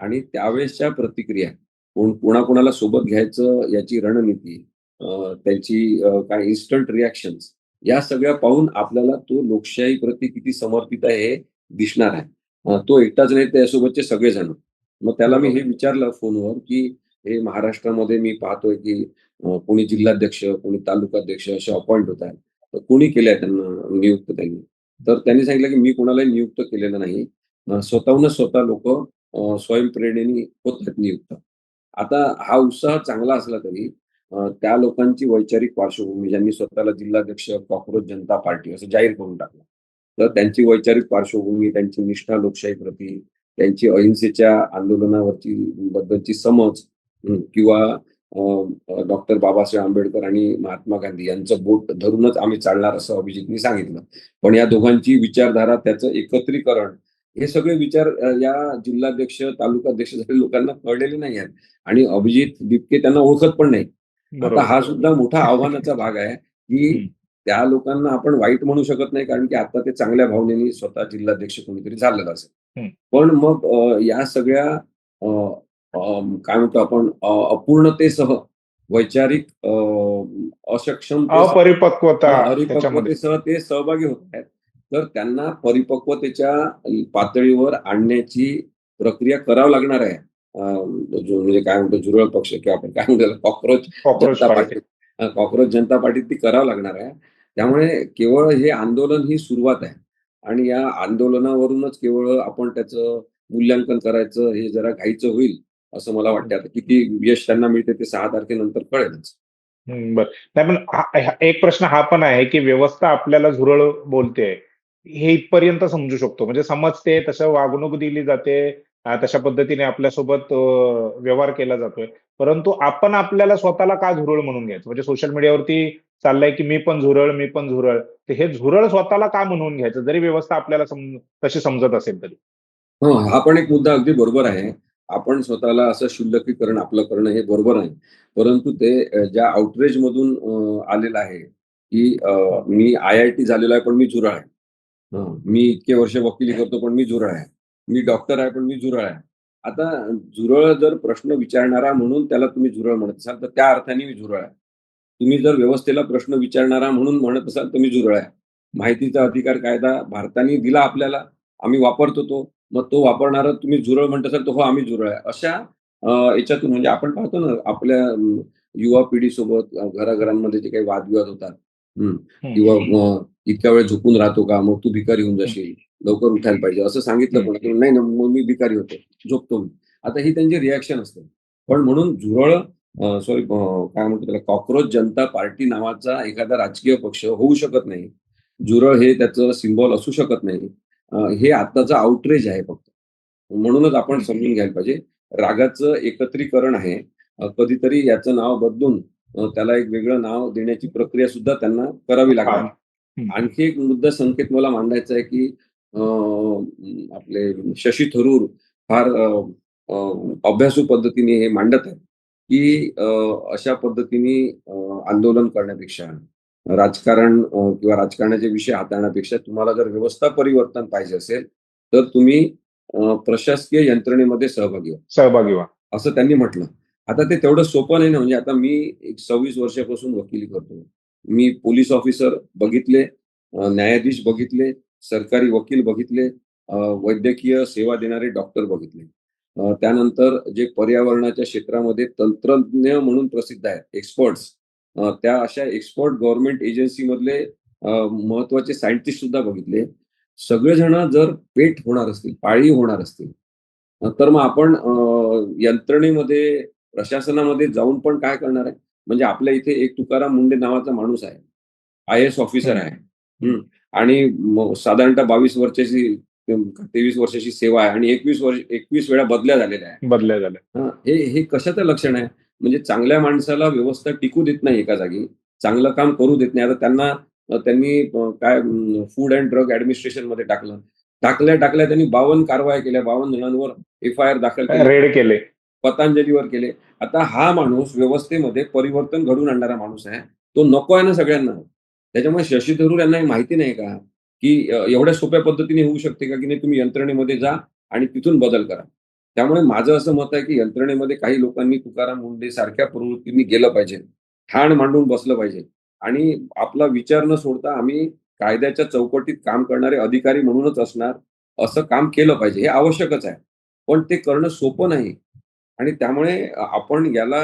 आणि त्यावेळेसच्या प्रतिक्रिया कोणाकोणाला सोबत घ्यायचं याची रणनीती त्यांची काय इन्स्टंट रिएक्शन्स या सगळ्या पाहून आपल्याला तो लोकशाहीप्रती किती समर्पित आहे हे दिसणार आहे. तो एकटाच नाही त्याच्यासोबतचे सगळेजण. मग त्याला मी बरोबर. हे विचारलं फोनवर, की हे महाराष्ट्रामध्ये मी पाहतोय, की कोणी जिल्हाध्यक्ष, कोणी तालुकाध्यक्ष असे अपॉइंट होत आहेत. तर कोणी केलंय त्यांना नियुक्त त्यांनी? तर त्यांनी सांगितलं, की मी कोणालाही नियुक्त केलेलं नाही. स्वतःहूनच स्वतः लोकं स्वयंप्रेरणेने होत आहेत नियुक्त. आता हा उत्साह चांगला असला तरी त्या लोकांची वैचारिक पार्श्वभूमी ज्यांनी स्वतःला जिल्हाध्यक्ष कॉकरोच जनता पार्टी असं जाहीर करून टाकलं. तर त्यांची वैचारिक पार्श्वभूमी, त्यांची निष्ठा लोकशाहीप्रती, त्यांची अहिंसेच्या आंदोलनावरची बद्दलची समज किंवा डॉक्टर बाबासाहेब आंबेडकर आणि महात्मा गांधी यांचं बोट धरूनच आम्ही चालणार असं अभिजितनी सांगितलं. पण या दोघांची विचारधारा, त्याचं एकत्रीकरण हे सगळे विचार या जिल्हाध्यक्ष, तालुकाध्यक्ष झालेल्या लोकांना कळलेले नाही आहेत आणि अभिजित बिबटे त्यांना ओळखत पण नाही. आता बरोबर. हा सुद्धा मोठा आव्हानाचा भाग आहे, की हं. त्या लोकांना आपण वाईट म्हणू शकत नाही कारण की आता ते चांगल्या भावनेने स्वतः जिल्हाध्यक्ष कोणीतरी झालेलं असेल. हं. पण मग या सगळ्या अ, अ, काय म्हणतो आपण अपूर्णतेसह वैचारिक असक्षमतेसह अपरिपक्वता त्याच्यामध्ये. अरिपक्वतेसह ते सहभागी होत आहेत. तर त्यांना परिपक्वतेच्या पातळीवर आणण्याची प्रक्रिया करावं लागणार आहे. म्हणजे काय म्हणतो झुरळ पक्ष किंवा आपण काय म्हणतो कॉकरोच कॉकरोच जनता पार्टी. पार्टी. कॉकरोच जनता पार्टीत ती करावं लागणार आहे. त्यामुळे केवळ हे आंदोलन ही सुरुवात आहे आणि या आंदोलनावरूनच केवळ आपण त्याचं मूल्यांकन करायचं हे जरा घाईचं होईल, असं मला वाटतं. आता किती यश त्यांना मिळते ते 6 तारखेनंतर कळेलच. बरं. नाही पण एक प्रश्न हा पण आहे, की व्यवस्था आपल्याला झुरळ बोलतेय, हे इथपर्यंत समजू शकतो. म्हणजे समजते, तसं वागणूक दिली जाते, तशा पद्धतीने आपल्यासोबत व्यवहार केला जातोय. परंतु आपण आपल्याला स्वतःला का झुरळ म्हणून घ्यायचं? म्हणजे सोशल मीडियावरती चाललंय, की मी पण झुरळ, मी पण झुरळ. तर हे झुरळ स्वतःला का म्हणून घ्यायचं? जरी व्यवस्था आपल्याला तशी समजत असेल तरी. हो, हा पण एक मुद्दा अगदी बरोबर आहे. आपण स्वतःला असं क्षुल्लकीकरण आपलं करणं हे बरोबर नाही. परंतु ते ज्या आउटरेजमधून आलेलं आहे, की हं, मी आय-आय-टी झालेलो आहे, पण मी झुरळ आहे. मी इतके वर्ष वकिली करतो, पण मी झुरळ आहे. मी डॉक्टर आहे, पण मी झुरळ आहे. आता झुरळ जर प्रश्न विचारणारा म्हणून त्याला तुम्ही झुरळ म्हणत असाल, तर त्या अर्थाने मी झुरळ आहे. तुम्ही जर व्यवस्थेला प्रश्न विचारणारा म्हणून म्हणत असाल, तर मी झुरळ आहे. माहितीचा अधिकार कायदा भारताने दिला आपल्याला, आम्ही वापरतो तो. मग तो वापरणारा तुम्ही झुरळ म्हणत असाल, तर हो, आम्ही झुरळ आहे. अशा याच्यातून म्हणजे आपण पाहतो ना, आपल्या युवा पिढीसोबत घराघरांमध्ये जे काही वादविवाद होतात. हं. हं, किंवा इतक्या वेळ झोपून राहतो का? मग तू भिकारी होऊन हं, जाशील. लवकर उठायला पाहिजे. असं सांगितलं हं, पण की नाही ना, मग मी भिकारी होतो. झोपतो मी. आता ही त्यांची रिएक्शन असते. पण म्हणून झुरळ सॉरी काय म्हणतो त्याला कॉकरोच जनता पार्टी नावाचा एखादा राजकीय पक्ष होऊ शकत नाही. झुरळ हे त्याचं सिम्बॉल असू शकत नाही. हे आत्ताचं आउटरेज आहे फक्त. म्हणूनच आपण हं. समजून घ्यायला पाहिजे. रागाचं एकत्रीकरण आहे. कधीतरी याचं नाव बदलून त्याला एक वेगळं नाव देण्याची प्रक्रिया सुद्धा त्यांना करावी लागणार. हां. हं, हं. आणखी एक मुद्दा संकेत मला मांडायचा आहे, की आपले शशी थरूर फार अ, अभ्यासू पद्धतीने हे मांडत आहेत, की अशा पद्धतीने आंदोलन करण्यापेक्षा, राजकारण किंवा राजकारणाचे विषय हाताळण्यापेक्षा तुम्हाला जर व्यवस्था परिवर्तन पाहिजे असेल, तर तुम्ही प्रशासकीय यंत्रणेमध्ये सहभागी व्हा. सहभागी व्हा. असं त्यांनी म्हटलं. आता ते तेवढं सोपं नाही ना, म्हणजे आता मी एक 26 वर्षापासून वकिली करतो. मी पोलिस ऑफिसर बघितले, न्यायाधीश बघितले, सरकारी वकील बघितले, वैद्यकीय सेवा देणारे डॉक्टर बघितले. त्यानंतर जे पर्यावरणाच्या क्षेत्रामध्ये तंत्रज्ञ म्हणून प्रसिद्ध आहेत, एक्सपर्ट्स त्या अशा एक्सपर्ट गव्हर्नमेंट एजन्सीमधले महत्त्वाचे सायंटिस्ट सुद्धा बघितले. सगळेजण जर पेट होणार असतील, पाळीव होणार असतील, तर मग आपण यंत्रणेमध्ये, प्रशासनामध्ये जाऊन पण काय करणार आहे? म्हणजे आपल्या इथे एक तुकाराम मुंडे नावाचा माणूस आहे. आय-ए-एस ऑफिसर हं, आहे. हं. हं. आणि साधारणतः 22 वर्षाची 23 वर्षाची सेवा आहे आणि 21 वेळा बदल्या झालेल्या आहेत. बदल्या झाल्या. हां, हे हे कशाचं लक्षण आहे? म्हणजे चांगल्या माणसाला व्यवस्था टिकू देत नाही एका जागी. चांगलं काम करू देत नाही. आता त्यांना त्यांनी काय फूड अँड ड्रग ॲडमिनिस्ट्रेशनमध्ये टाकलं. टाकल्या त्यांनी 52 कारवाया केल्या. 52 जणांवर एफ-आय-आर दाखल केली. रेड केले. पतंजलीवर केले. आता हा माणूस व्यवस्थेमध्ये परिवर्तन घडवून आणणारा माणूस आहे. तो नको आहे ना सगळ्यांना. त्याच्यामुळे शशी थरूर यांना हे माहिती नाही का, की एवढ्या सोप्या पद्धतीने होऊ शकते का, की नाही तुम्ही यंत्रणेमध्ये जा आणि तिथून बदल करा. त्यामुळे माझं असं मत आहे, की यंत्रणेमध्ये काही लोकांनी तुकाराम मुंडे सारख्या प्रवृत्तींनी गेलं पाहिजे. ठाण मांडून बसलं पाहिजे आणि आपला विचार न सोडता आम्ही कायद्याच्या चौकटीत काम करणारे अधिकारी म्हणूनच असणार, असं काम केलं पाहिजे. हे आवश्यकच आहे. पण ते करणं सोपं नाही. आणि त्यामुळे आपण याला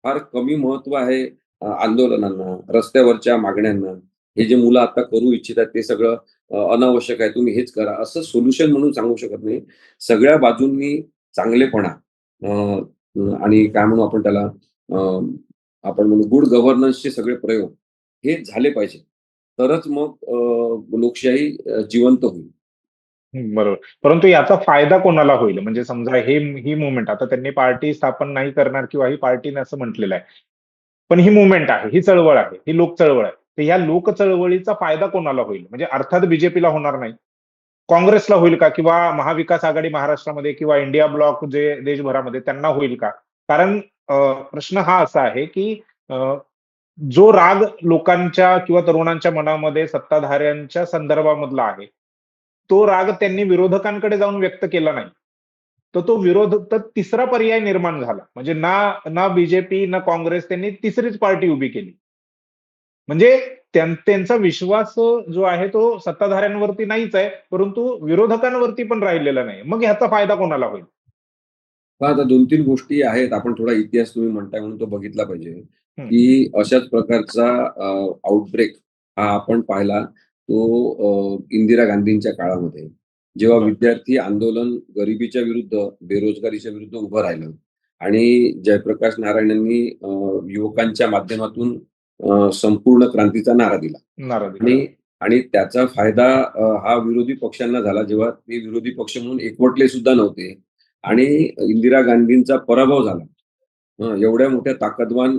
फार कमी महत्त्व आहे आंदोलनांना, रस्त्यावरच्या मागण्यांना. हे जे मुलं आता करू इच्छितात ते सगळं अनावश्यक आहे. तुम्ही हेच करा. असं सोल्युशन म्हणून सांगू शकत नाही. सगळ्या बाजूंनी चांगलेपणा अ, आणि काय म्हणू आपण त्याला आपण म्हणू गुड गव्हर्नन्सचे सगळे प्रयोग हे झाले पाहिजे. तरच मग लोकशाही जिवंत होईल. बरोबर. परंतु याचा फायदा कोणाला होईल? म्हणजे समजा ही मूव्हमेंट आता त्यांनी पार्टी स्थापन नाही करणार किंवा ही पार्टीने असं म्हटलेलं आहे. पण ही मूव्हमेंट आहे, ही चळवळ आहे, ही लोक चळवळ आहे. तर ह्या लोक चळवळीचा फायदा कोणाला होईल? म्हणजे अर्थात बीजेपीला होणार नाही. काँग्रेसला होईल का? किंवा महाविकास आघाडी महाराष्ट्रामध्ये किंवा इंडिया ब्लॉक जे देशभरामध्ये त्यांना होईल का? कारण प्रश्न हा असा आहे, की अ, जो राग लोकांच्या किंवा तरुणांच्या मनामध्ये सत्ताधाऱ्यांच्या संदर्भामधला आहे, तो राग त्यांनी विरोधकांकडे जाऊन व्यक्त केला नाही. तर तो विरोध तर तिसरा पर्याय निर्माण झाला. म्हणजे ना ना बीजेपी ना काँग्रेस त्यांनी तिसरीच पार्टी उभी केली. म्हणजे त्यांचा विश्वास जो आहे तो सत्ताधाऱ्यांवरती नाहीच आहे, परंतु विरोधकांवरती पण राहिलेला नाही. मग ह्याचा फायदा कोणाला होईल? पहा आता 2-3 गोष्टी आहेत. आपण थोडा इतिहास तुम्ही म्हणताय म्हणून तो बघितला पाहिजे, हं, की अशाच प्रकारचा आउटब्रेक हा आपण पाहिला तो इंदिरा गांधींच्या काळामध्ये. जेव्हा बरं. विद्यार्थी आंदोलन गरिबीच्या विरुद्ध, बेरोजगारीच्या विरुद्ध उभं राहिलं आणि जयप्रकाश नारायण यांनी युवकांच्या माध्यमातून संपूर्ण क्रांतीचा नारा दिला. नाराज आहे. आणि आणि त्याचा फायदा हा विरोधी पक्षांना झाला, जेव्हा ते विरोधी पक्ष म्हणून एकवटले सुद्धा नव्हते हं, आणि इंदिरा गांधींचा पराभव झाला. एवढ्या मोठ्या ताकदवान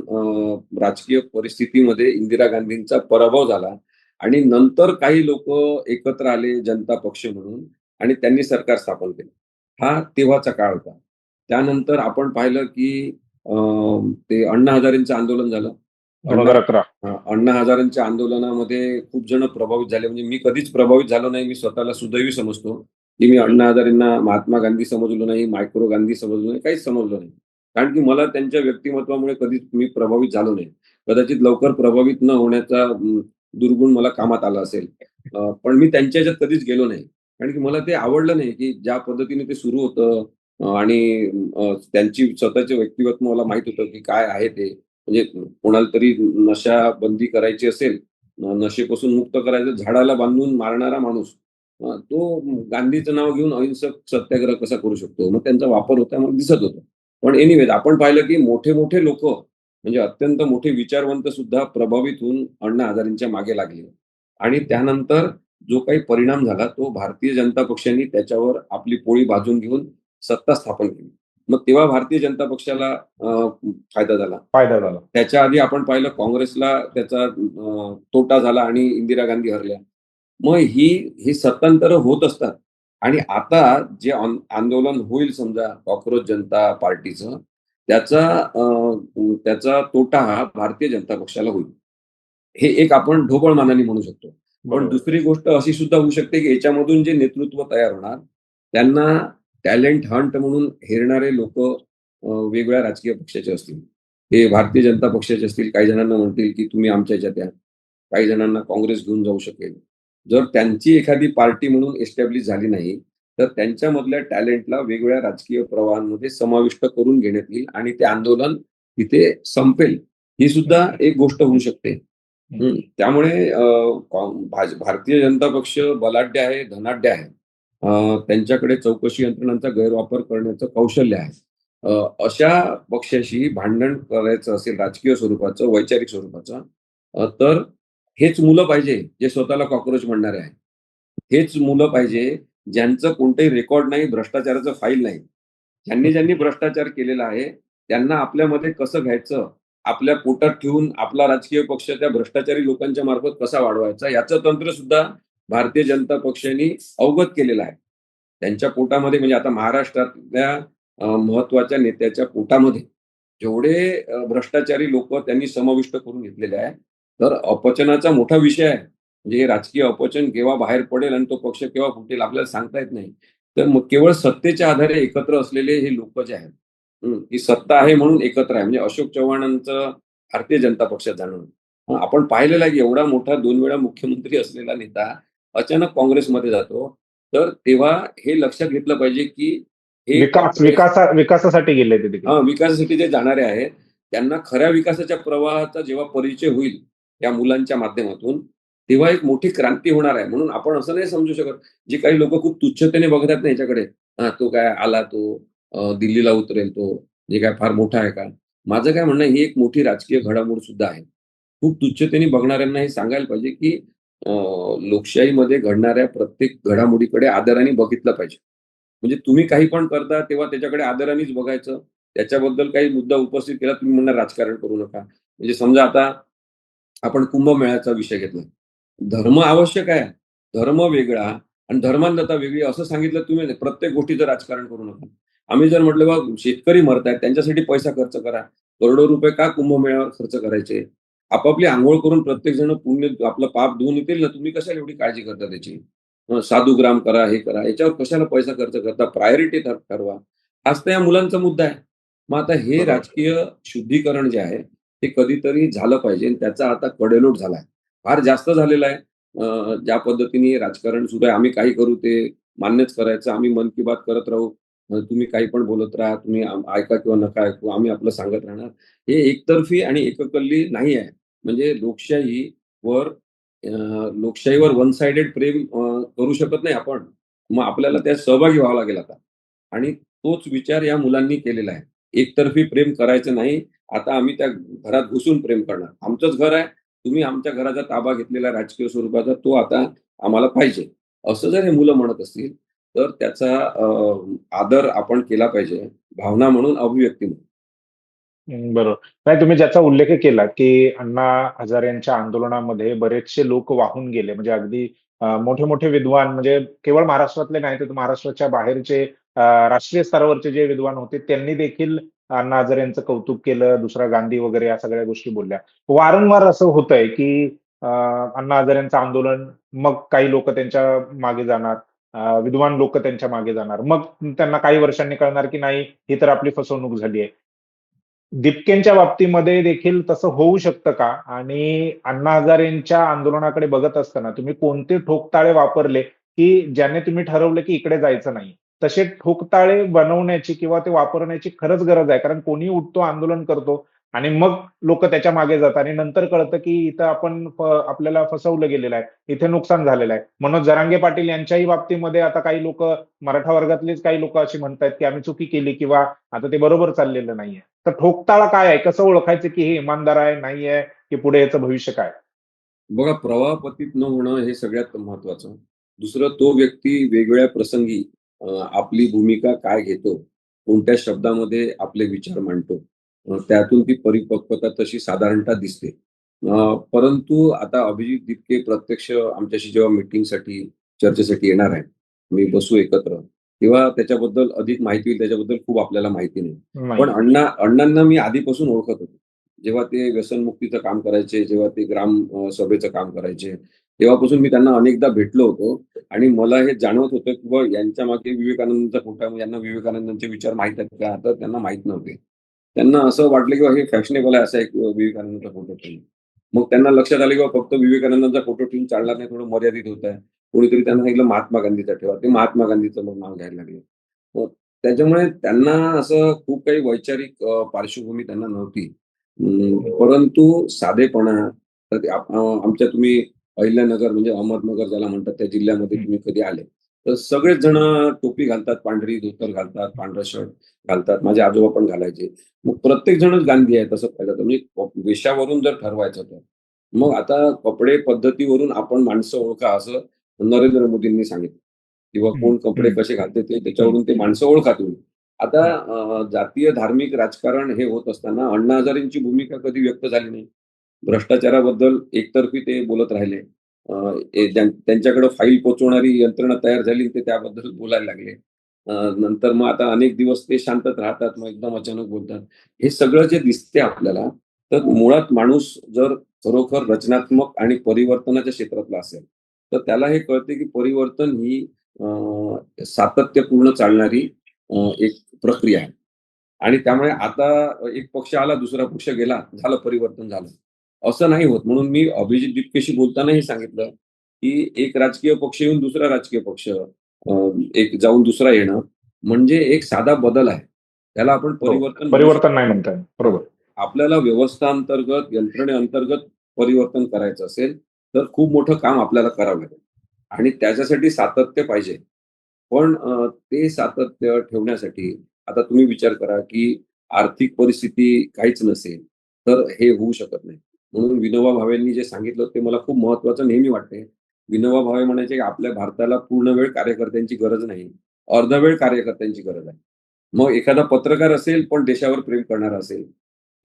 राजकीय परिस्थितीमध्ये इंदिरा गांधींचा पराभव झाला आणि नंतर काही लोकं एकत्र आले जनता पक्ष म्हणून आणि त्यांनी सरकार स्थापन केलं. हा तेव्हाचा काळ होता. त्यानंतर आपण पाहिलं की अ, ते अण्णा हजारेंचं आंदोलन झालं. अण्णा 2011. अण्णा हजारेंच्या आंदोलनामध्ये खूप जण प्रभावित झाले. म्हणजे मी कधीच प्रभावित झालो नाही. मी स्वतःला सुदैवी समजतो, की मी अण्णा हजारेंना महात्मा गांधी समजलो नाही, मायक्रो गांधी समजलो नाही, काहीच समजलो नाही. कारण की मला त्यांच्या व्यक्तिमत्त्वामुळे कधीच मी प्रभावित झालो नाही. कदाचित लवकर प्रभावित न होण्याचा दुर्गुण मला कामात आला असेल. पण मी त्यांच्या ह्याच्यात कधीच गेलो नाही. कारण की मला ते आवडलं नाही, की ज्या पद्धतीने ते सुरू होतं आणि त्यांची स्वतःचे व्यक्तिमत्व मला माहीत होतं, की काय आहे ते. म्हणजे कोणाला तरी नशाबंदी करायची असेल, नशेपासून मुक्त करायचं, झाडाला बांधून मारणारा माणूस तो गांधीचं नाव घेऊन अहिंसक सत्याग्रह कसा करू शकतो? मग त्यांचा वापर होता मला दिसत होतं. पण एनिवेज आपण पाहिलं की मोठे-मोठे लोकं म्हणजे अत्यंत मोठे विचारवंत सुद्धा प्रभावित होऊन अण्णा हजारेंच्या मागे लागले. आणि त्यानंतर जो काही परिणाम झाला तो भारतीय जनता पक्षाने त्याच्यावर आपली पोळी भाजून घेऊन सत्ता स्थापन केली. मग तेव्हा भारतीय जनता पक्षाला फायदा झाला. फायदा झाला. त्याच्या आधी आपण पाहिलं काँग्रेसला त्याचा तोटा झाला आणि इंदिरा गांधी हरल्या. मग ही सत्तांतरं होत असतात आणि आता जे आंदोलन होईल समजा कॉकरोच जनता पार्टीचं, त्याचा त्याचा तोटा हा भारतीय जनता पक्षाला होईल. हे एक आपण ढोबळ मानाने म्हणू शकतो. पण बरोबर. दुसरी गोष्ट अशी सुद्धा होऊ शकते, की याच्यामधून जे नेतृत्व तयार होणार, त्यांना टॅलेंट हंट म्हणून हेरणारे लोकं वेगळ्या राजकीय पक्षाचे असतील. ते भारतीय जनता पक्षाचे असतील. काही जणांना म्हणतील, की तुम्ही आमच्या ह्याच्यात या. काही जणांना काँग्रेस घेऊन जाऊ शकेल. जर त्यांची एखादी पार्टी म्हणून एस्टॅब्लिश झाली नाही, तर त्यांच्यामधल्या टॅलेंटला वेगवेगळ्या राजकीय प्रवाहांमध्ये समाविष्ट करून घेण्यात येईल आणि ते आंदोलन तिथे संपेल. ही सुद्धा एक गोष्ट होऊ शकते. हं, त्यामुळे भारतीय जनता पक्ष बलाढ्य आहे, धनाढ्य आहे. त्यांच्याकडे चौकशी यंत्रणांचा गैरवापर करण्याचं कौशल्य आहे. अशा पक्षाशी भांडण करायचं असेल राजकीय स्वरूपाचं, वैचारिक स्वरूपाचं तर हेच मुलं पाहिजे, जे स्वतःला कॉकरोच म्हणणारे आहेत. हेच मुलं पाहिजे, ज्यांचं कोणतंही रेकॉर्ड नाही, भ्रष्टाचाराचं फाईल नाही. ज्यांनी भ्रष्टाचार केलेला आहे, त्यांना आपल्यामध्ये कसं घ्यायचं, आपल्या पोटात ठेवून आपला राजकीय पक्ष त्या भ्रष्टाचारी लोकांच्या मार्फत कसा वाढवायचा, याचं तंत्र सुद्धा भारतीय जनता पक्षाने अवगत केलेलं आहे. त्यांच्या पोटामध्ये म्हणजे आता महाराष्ट्रातल्या महत्त्वाच्या नेत्याच्या पोटामध्ये जेवढे भ्रष्टाचारी लोकं त्यांनी समाविष्ट करून घेतलेले आहे, तर अपचनाचा मोठा विषय आहे. म्हणजे हे राजकीय अपचन केव्हा बाहेर पडेल आणि तो पक्ष केव्हा फुटेल आपल्याला सांगता येत नाही. तर मग केवळ सत्तेच्या आधारे एकत्र असलेले हे लोकं जे आहेत, ही सत्ता आहे म्हणून एकत्र आहे. म्हणजे अशोक चव्हाणांचं भारतीय जनता पक्षात जाणं. आपण पाहिलेलं आहे की एवढा मोठा 2 वेळा मुख्यमंत्री असलेला नेता अचानक काँग्रेसमध्ये जातो. तर तेव्हा हे लक्षात घेतलं पाहिजे की हे काँग्रेस विकासासाठी गेले ते तिकडे. विकासासाठी जे जाणारे आहेत, त्यांना खऱ्या विकासाच्या प्रवाहाचा जेव्हा परिचय होईल, या मुलांच्या माध्यमातून, तेव्हा एक मोठी क्रांती होणार आहे. म्हणून आपण असं नाही समजू शकत, जे काही लोकं खूप तुच्छतेने बघतात ना ह्याच्याकडे, तो काय आला तो, दिल्लीला उतरेल तो, हे काय फार मोठा आहे का? माझं काय म्हणणं आहे, ही एक मोठी राजकीय घडामोड सुद्धा आहे. खूप तुच्छतेने बघणाऱ्यांना हे सांगायला पाहिजे, की अ, लोकशाहीमध्ये घडणाऱ्या प्रत्येक घडामोडीकडे आदराने बघितलं पाहिजे. म्हणजे तुम्ही काही पण करता तेव्हा त्याच्याकडे आदरानेच बघायचं. त्याच्याबद्दल काही मुद्दा उपस्थित केला तुम्ही म्हणणार राजकारण करू नका. म्हणजे समजा आता आपण कुंभमेळ्याचा विषय घेतला. धर्म आवश्यक आहे. धर्म वेगळा आणि धर्मांधता वेगळी असं सांगितलं तुम्ही नाही. प्रत्येक गोष्टीचं राजकारण करू नका. आम्ही जर म्हटलं बघा शेतकरी मरतायत त्यांच्यासाठी पैसा खर्च करा. करोडो रुपये का कुंभमेळ्यावर खर्च करायचे? आपापली अंघोळ करून प्रत्येक जण पुण्य आपलं पाप धुवून येतील ना, तुम्ही कशाला एवढी काळजी करता त्याची? साधुग्राम करा, हे करा. याच्यावर कशाला पैसा खर्च करता? प्रायोरिटी ठरवा. हाच तर या मुलांचा मुद्दा आहे. मग आता हे बरोबर. राजकीय शुद्धीकरण जे आहे, ते कधीतरी झालं पाहिजे आणि त्याचा आता कडेलोट झालाय. फार जास्त झालेला आहे. ज्या पद्धतीने राजकारण सुरू आहे, आम्ही काही करू ते मान्यच करायचं. आम्ही मन की बात करत राहू. तुम्ही काही पण बोलत राहा. तुम्ही ऐका किंवा नका ऐकू. आम्ही आपलं सांगत राहणार. हे एकतर्फी आणि एककल्ली नाही आहे. म्हणजे लोकशाहीवर वन साइडेड प्रेम करू शकत नाही आपण. मग आपल्याला त्यात सहभागी व्हावं लागेल आता. आणि तोच विचार या मुलांनी केलेला आहे. एकतर्फी प्रेम करायचं नाही. आता आम्ही त्या घरात घुसून प्रेम करणार. आमचंच घर आहे. तुम्ही आमच्या घराचा ताबा घेतलेला राजकीय स्वरूपाचा तो आता आम्हाला पाहिजे. असं जर हे मुलं म्हणत असतील, तर त्याचा आदर आपण केला पाहिजे. भावना म्हणून, अभिव्यक्ती म्हणून. बरोबर. नाही तुम्ही ज्याचा उल्लेख केला, की अण्णा हजारे यांच्या आंदोलनामध्ये बरेचसे लोक वाहून गेले. म्हणजे अगदी मोठे-मोठे विद्वान म्हणजे केवळ महाराष्ट्रातले नाही, तर महाराष्ट्राच्या बाहेरचे राष्ट्रीय स्तरावरचे जे विद्वान होते, त्यांनी देखील अण्णा हजारे यांचं कौतुक केलं. दुसरा गांधी वगैरे या सगळ्या गोष्टी बोलल्या. वारंवार असं होतंय, की अण्णा हजारे यांचं आंदोलन, मग काही लोकं त्यांच्या मागे जाणार. विद्वान लोकं त्यांच्या मागे जाणार. मग त्यांना काही वर्षांनी कळणार, की नाही, ही तर आपली फसवणूक झाली आहे. दिपकेंच्या बाबतीमध्ये देखील तसं होऊ शकतं का? आणि अण्णा हजारेंच्या आंदोलनाकडे बघत असताना तुम्ही कोणते ठोकताळे वापरले, की ज्याने तुम्ही ठरवलं की इकडे जायचं नाही? तसे ठोकताळे बनवण्याची किंवा ते वापरण्याची खरंच गरज आहे. कारण कोणी उठतो, आंदोलन करतो आणि मग लोकं त्याच्या मागे जातात आणि नंतर कळतं की इथं आपल्याला फसवलं गेलेलं आहे. इथे नुकसान झालेलं आहे. मनोज जरांगे पाटील यांच्याही बाबतीमध्ये आता काही लोकं, मराठा वर्गातलेच काही लोकं अशी म्हणतायत, की आम्ही चुकी केली किंवा आता ते बरोबर चाललेलं नाहीये. तर ठोकताळा काय आहे? कसं ओळखायचं की हे इमानदार आहे, नाही आहे, की पुढे याचं भविष्य काय? बघा, प्रवाहपतीत न होणं हे सगळ्यात महत्त्वाचं. दुसरं, तो व्यक्ती वेगवेगळ्या प्रसंगी आपली भूमिका काय घेतो, कोणत्या शब्दामध्ये आपले विचार मांडतो, त्यातून ती परिपक्वता तशी साधारणतः दिसते. परंतु आता अभिजित दिपके प्रत्यक्ष आमच्याशी जेव्हा मीटिंगसाठी, चर्चेसाठी येणार आहे, मी बसू एकत्र, तेव्हा त्याच्याबद्दल अधिक माहिती होईल. त्याच्याबद्दल खूप आपल्याला माहिती नाही. पण नाही. अण्णांना मी आधीपासून ओळखत होतो. जेव्हा ते व्यसनमुक्तीचं काम करायचे, जेव्हा ते सभेचं काम करायचे, तेव्हापासून मी त्यांना अनेकदा भेटलो होतो आणि मला हे जाणवत होतं, की बुवा यांच्या मागे विवेकानंदांचा फोटो आहे. यांना विवेकानंदांचे विचार माहीत आहेत का? तर त्यांना माहीत नव्हते. त्यांना असं वाटलं, की हे फॅशनेबल आहे, असा एक विवेकानंदांचा फोटो ठेवणं. मग त्यांना लक्षात आलं, की फक्त विवेकानंदांचा फोटो ठेवून चालणार नाही, थोडं मर्यादित होत आहे. कोणीतरी त्यांना सांगितलं महात्मा गांधीचा ठेवा. ते महात्मा गांधीचं मग नाव घ्यायला लागले. मग त्याच्यामुळे त्यांना असं खूप काही वैचारिक पार्श्वभूमी त्यांना नव्हती. परंतु साधेपणा, तर ते आमच्या तुम्ही अहिल्यानगर म्हणजे अहमदनगर ज्याला म्हणतात, त्या जिल्ह्यामध्ये हं. तुम्ही कधी आले, तर सगळेच जण टोपी घालतात, पांढरी धोतर घालतात, पांढरा शर्ट घालतात. माझे आजोबा पण घालायचे. मग प्रत्येक जणच गांधी आहे तसं पाहिलं तर. म्हणजे वेशावरून जर ठरवायचं तर. मग आता कपडे पद्धतीवरून आपण माणसं ओळखा, असं नरेंद्र मोदींनी सांगितलं. किंवा हं, कोण कपडे हं, कसे घालते ते हं, त्याच्यावरून ते माणसं ओळखा तुम्ही. आता हं. जातीय धार्मिक राजकारण हे होत असताना अण्णा हजारेंची भूमिका कधी व्यक्त झाली नाही. भ्रष्टाचाराबद्दल एकतर्फी ते बोलत राहिले. त्यांच्याकडे फाईल पोहोचवणारी यंत्रणा तयार झाली, ते त्याबद्दल बोलायला लागले. नंतर मग आता अनेक दिवस ते शांतच राहतात, मग एकदम अचानक बोलतात. हे सगळं जे दिसते आपल्याला, तर मुळात माणूस जर खरोखर रचनात्मक आणि परिवर्तनाच्या क्षेत्रातला असेल, तर त्याला हे कळते की परिवर्तन ही सातत्यपूर्ण चालणारी एक प्रक्रिया आहे. आणि त्यामुळे आता एक पक्ष आला, दुसरा पक्ष गेला, झालं परिवर्तन झालं. असं नाही होत. म्हणून मी अभिजित दीपकेशी बोलताना हे सांगितलं, की एक राजकीय पक्ष येऊन दुसरा राजकीय पक्ष, एक जाऊन दुसरा येणं, म्हणजे एक साधा बदल आहे. त्याला आपण हो. परिवर्तन म्हणू परिवर्तन शकत नाही नाही. म्हणता येणार. हां. बरोबर. आपल्याला व्यवस्थांतर्गत, यंत्रणेअंतर्गत परिवर्तन करायचं असेल, तर खूप मोठं काम आपल्याला करावं लागेल आणि त्याच्यासाठी सातत्य पाहिजे. पण ते सातत्य ठेवण्यासाठी आता तुम्ही विचार करा, की आर्थिक परिस्थिती काहीच नसेल, तर हे होऊ शकत नाही. म्हणून विनोबा भावेंनी जे सांगितलं ते मला खूप महत्त्वाचं नेहमी वाटते. विनोबा भावे म्हणायचे, की आपल्या भारताला पूर्ण वेळ कार्यकर्त्यांची गरज नाही, अर्धवेळ कार्यकर्त्यांची गरज आहे. मग एखादा पत्रकार असेल, पण देशावर प्रेम करणारा असेल,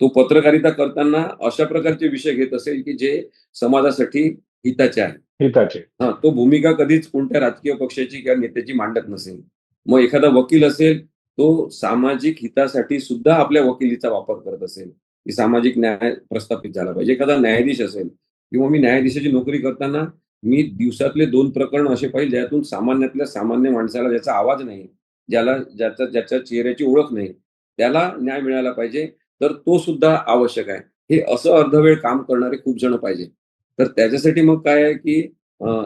तो पत्रकारिता करताना अशा प्रकारचे विषय घेत असेल, की जे समाजासाठी हिताचे आहेत. हिताचे. हां, तो भूमिका कधीच कोणत्या राजकीय पक्षाची किंवा नेत्याची मांडत नसेल. मग एखादा वकील असेल, तो सामाजिक हितासाठी सुद्धा आपल्या वकिलीचा वापर करत असेल, की सामाजिक न्याय प्रस्थापित झाला पाहिजे. एखादा न्यायाधीश असेल किंवा मी न्यायाधीशाची नोकरी करताना मी दिवसातले 2 प्रकरण असे पाहिजे, ज्यातून सामान्यातल्या सामान्य माणसाला ज्याचा आवाज नाही, ज्याच्या चेहऱ्याची ओळख नाही, त्याला न्याय मिळाला पाहिजे. तर तो सुद्धा आवश्यक आहे. हे असं अर्धवेळ काम करणारे खूप जण पाहिजे. तर त्याच्यासाठी मग काय आहे, की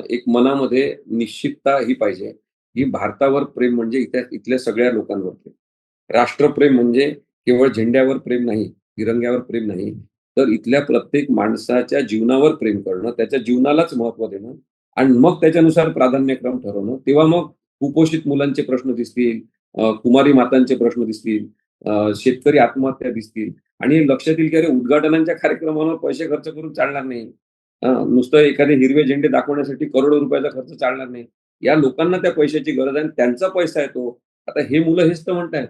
एक मनामध्ये निश्चितता ही पाहिजे, की भारतावर प्रेम म्हणजे इथल्या सगळ्या लोकांवर प्रेम. राष्ट्रप्रेम म्हणजे केवळ झेंड्यावर प्रेम नाही, तिरंग्यावर प्रेम नाही, तर इथल्या प्रत्येक माणसाच्या जीवनावर प्रेम करणं, त्याच्या जीवनालाच महत्त्व देणं आणि मग त्याच्यानुसार प्राधान्यक्रम ठरवणं. तेव्हा मग कुपोषित मुलांचे प्रश्न दिसतील, कुमारी मातांचे प्रश्न दिसतील, शेतकरी आत्महत्या दिसतील आणि लक्षात येईल की अरे उद्घाटनांच्या कार्यक्रमावर पैसे खर्च करून चालणार नाही. नुसतं एखादे हिरवे झेंडे दाखवण्यासाठी करोडो रुपयाचा खर्च चालणार नाही. या लोकांना त्या पैशाची गरज आहे आणि त्यांचा पैसा आहे तो. आता हे मुलं हेच तर म्हणतायत,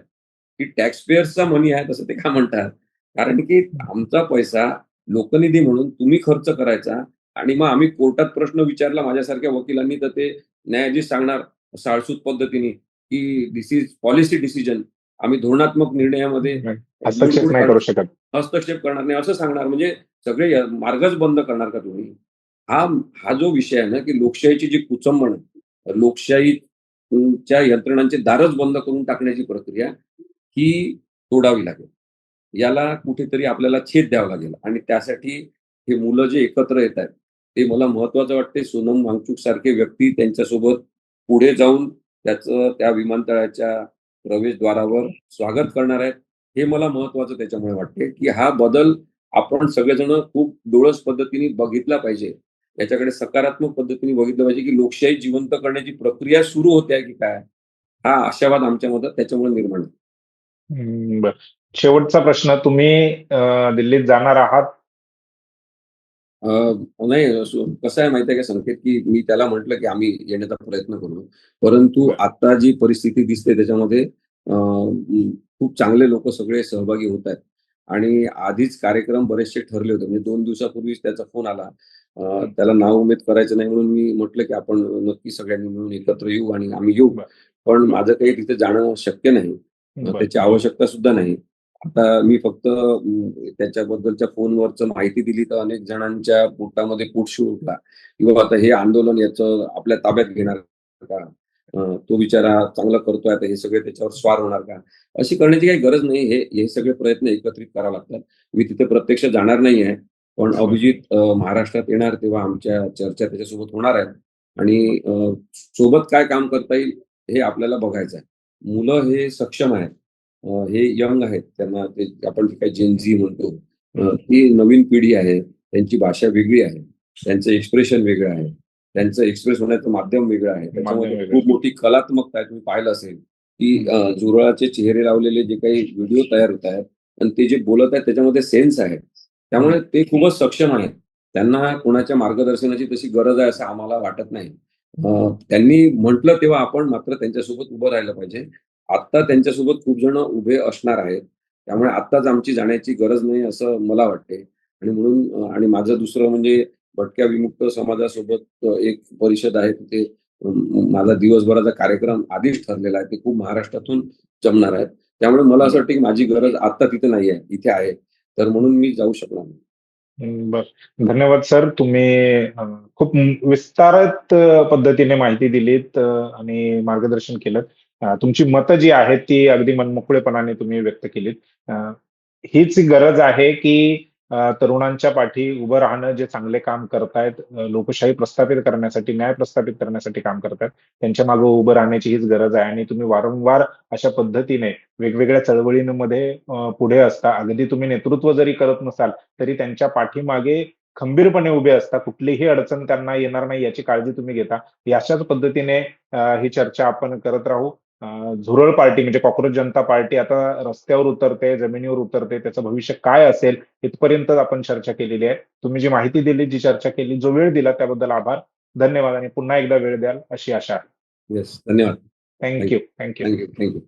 की टॅक्स पेयर्सचा मनी आहे तसं ते का म्हणतात? कारण की आमचा पैसा लोकनिधी म्हणून तुम्ही खर्च करायचा आणि मग आम्ही कोर्टात प्रश्न विचारला माझ्यासारख्या वकिलांनी तर ते न्यायाधीश सांगणार साळसूद पद्धतीने, की "धिस इज पॉलिसी डिसिजन." आम्ही धोरणात्मक निर्णयामध्ये हस्तक्षेप लुडबुड नाही करू काढणार, शकत. हस्तक्षेप करणार नाही असं सांगणार. म्हणजे सगळे मार्गच बंद करणार का तुम्ही? हा हा जो विषय आहे ना, की लोकशाहीची जी कुचंबण आहे, लोकशाहीच्या यंत्रणांचे दारच बंद करून टाकण्याची प्रक्रिया ही तोडावी लागेल. याला कुठेतरी आपल्याला छेद द्यावा लागेल आणि त्यासाठी हे मुलं जे एकत्र येत आहेत, ते मला महत्त्वाचं वाटते. सोनम वांगचुक सारखे व्यक्ती त्यांच्यासोबत पुढे जाऊन त्याचं त्या विमानतळाच्या प्रवेशद्वारावर स्वागत करणार आहेत. हे मला महत्त्वाचं त्याच्यामुळे वाटते, की हा बदल आपण सगळेजण खूप डोळस पद्धतीने बघितला पाहिजे. याच्याकडे सकारात्मक पद्धतीने बघितलं पाहिजे, की लोकशाही जिवंत करण्याची प्रक्रिया सुरू होते आहे की काय? हा आशावाद आमच्या मनात त्याच्यामुळे निर्माण होतो. बरं. शेवटचा प्रश्न तुम्ही दिल्लीत जाणार आहात? अ, नाही कसं आहे माहिती आहे का संकेत, की मी त्याला म्हटलं, की आम्ही येण्याचा प्रयत्न करू. परंतु बरं. आता जी परिस्थिती दिसते त्याच्यामध्ये खूप चांगले लोकं सगळे सहभागी होत आहेत आणि आधीच कार्यक्रम बरेचसे ठरले होते. म्हणजे 2 दिवसापूर्वीच त्याचा फोन आला. हं. त्याला नाउमेद करायचं नाही म्हणून मी म्हटलं, की आपण नक्की सगळ्यांनी मिळून एकत्र येऊ आणि आम्ही येऊ. बरं, पण बरं, माझं काही तिथे जाणं शक्य नाही. बरं, त्याची आवश्यकता सुद्धा नाही. आता मी फक्त त्याच्याबद्दलच्या फोनवरचं माहिती दिली तर अनेक जणांच्या पोटामध्ये पोटशूळ उठला, की बाबा आता हे आंदोलन याचं आपल्या ताब्यात घेणार का? तो बिचारा चांगलं करतोय आता हे सगळे त्याच्यावर स्वार होणार का? अशी करण्याची काही गरज नाही. हे हे सगळे प्रयत्न एकत्रित करावे लागतात. मी तिथे प्रत्यक्ष जाणार नाहीये. पण बरं, अभिजित महाराष्ट्रात येणार तेव्हा आमच्या चर्चा त्याच्यासोबत होणार आहेत बरं. आणि सोबत काय काम करता येईल हे आपल्याला बघायचं आहे. मुलं हे सक्षम आहेत. हे यंग आहेत. त्यांना ते आपण जे काही जेन झी म्हणतो, हं. ती नवीन पिढी आहे. त्यांची भाषा वेगळी आहे. त्यांचं एक्सप्रेशन वेगळं आहे. त्यांचं एक्सप्रेस होण्याचं माध्यम वेगळं आहे. माध्यम त्याच्यामध्ये वेगळं. खूप मोठी कलात्मकता आहे. तुम्ही पाहिलं असेल, की हं. झुरळाचे चेहरे लावलेले जे काही व्हिडिओ तयार होत आहेत आणि ते जे बोलत आहेत त्याच्यामध्ये सेन्स आहे. हं. त्यामुळे ते खूपच सक्षम आहेत. त्यांना कोणाच्या मार्गदर्शनाची तशी गरज आहे असं आम्हाला वाटत नाही. त्यांनी म्हटलं तेव्हा आपण मात्र त्यांच्यासोबत उभं राहिलं पाहिजे. आत्ता त्यांच्यासोबत खूप जण उभे असणार आहेत. त्यामुळे आत्ताच आमची जाण्याची गरज नाही असं मला वाटते आणि म्हणून आणि माझं दुसरं म्हणजे भटक्या विमुक्त समाजासोबत एक परिषद आहे तिथे माझा दिवसभराचा कार्यक्रम आधीच ठरलेला आहे. ते खूप महाराष्ट्रातून जमणार आहेत. त्यामुळे मला असं बरं. वाटतं की माझी गरज आत्ता तिथे नाहीये, इथे आहे. तर म्हणून मी जाऊ शकणार नाही. बरं. धन्यवाद सर. तुम्ही खूप विस्तारित पद्धतीने माहिती दिलीत आणि मार्गदर्शन केलंत. तुमची मतं जी आहेत ती अगदी मनमोकळेपणाने तुम्ही व्यक्त केलीत. अ, हीच गरज आहे, की तरुणांच्या पाठी उभं राहणं, जे चांगले काम करतायत, लोकशाही प्रस्थापित करण्यासाठी, न्याय प्रस्थापित करण्यासाठी काम करतायत, त्यांच्या मागे उभं राहण्याची हीच गरज आहे आणि तुम्ही वारंवार अशा पद्धतीने वेगवेगळ्या चळवळींमध्ये पुढे असता. अगदी तुम्ही नेतृत्व जरी करत नसाल, तरी त्यांच्या पाठीमागे खंबीरपणे उभे असता. कुठलीही अडचण त्यांना येणार नाही याची काळजी तुम्ही घेता. अशाच पद्धतीने ही चर्चा आपण करत राहू. झुरळ पार्टी म्हणजे कॉकरोच जनता पार्टी आता रस्त्यावर उतरते, जमिनीवर उतरते. त्याचं भविष्य काय असेल इथपर्यंत आपण चर्चा केलेली आहे. तुम्ही जी माहिती दिली, जी चर्चा केली, जो वेळ दिला त्याबद्दल आभार. धन्यवाद आणि पुन्हा एकदा वेळ द्याल अशी आशा आहे. येस. धन्यवाद. Thank thank you. Thank you. Thank you. Thank you.